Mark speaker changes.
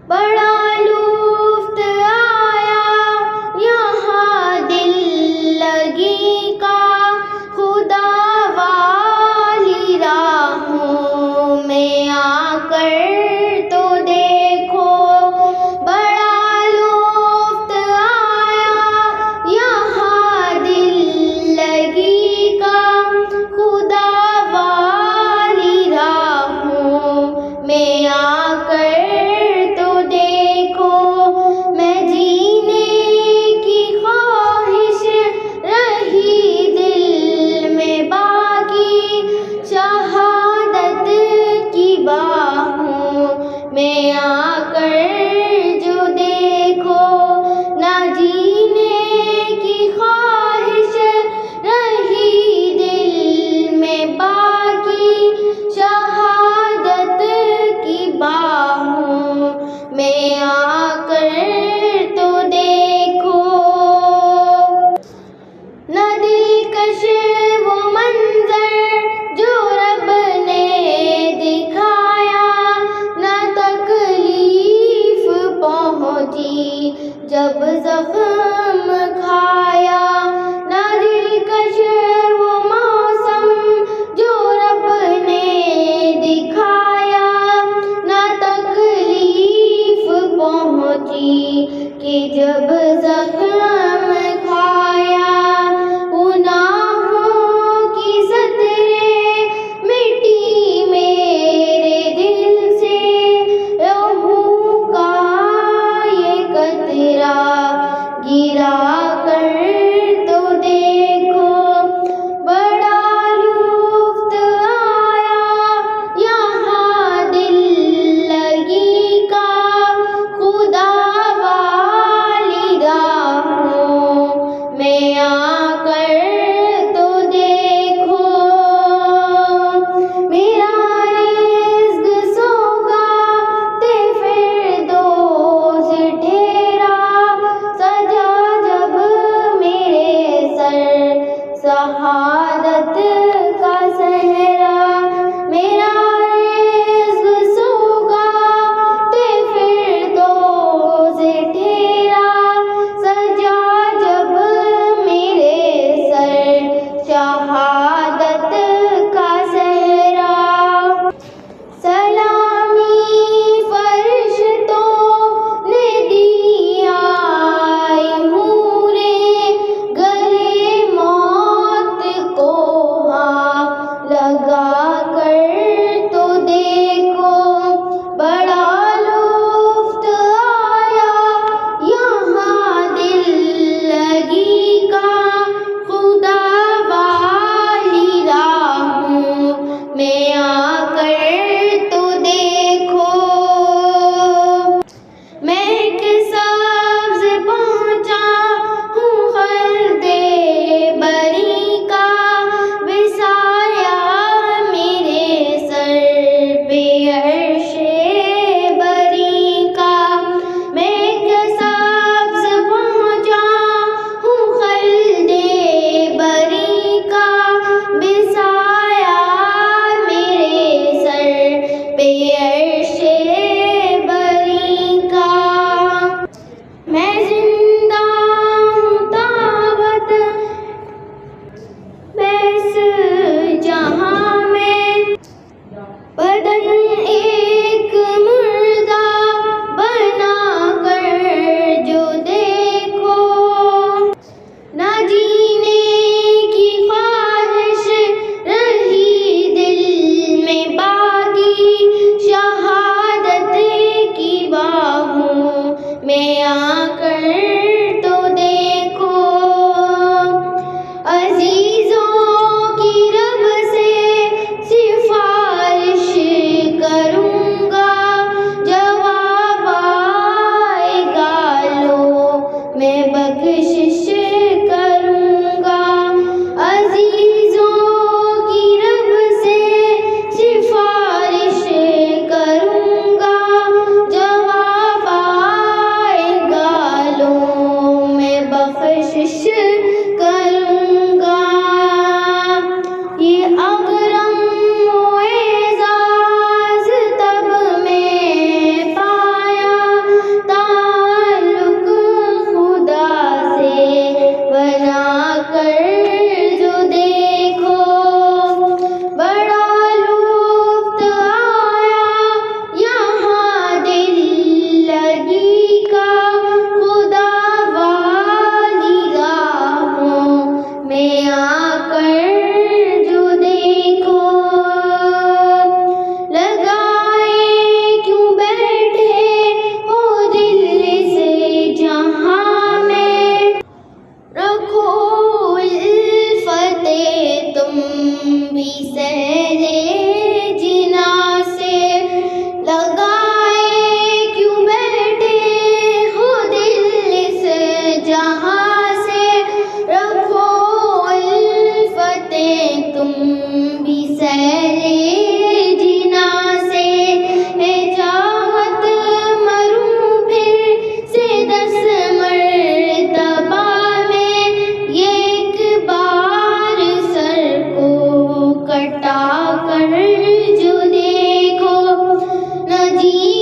Speaker 1: बड़ा लुत्फ़ आया यहाँ दिल लगी का, खुदा वाली राहों में आकर तो देखो। बड़ा लुत्फ़ आया यहाँ दिल लगी का, खुदा वाली राहों में आकर में आकर जो देखो। ना जीने की ख्वाहिश रही दिल में बाकी, शहादत की बाहों में आकर तो देखो। ना दिलकश वो मंजर जो रब ने दिखाया, ना तकलीफ पहुंची जब जख्म खाया। ना दिलकश वो मौसम जो रब ने दिखाया, ना तकलीफ पहुंची कि जब जख्म खाया। गुनाहों की सतरें मिटी मेरे दिल से, लहू का ये कतरा गिरा कर तो देखो। बड़ा लुत्फ़ आया यहाँ दिल लगी का, खुदा वाली राह नहीं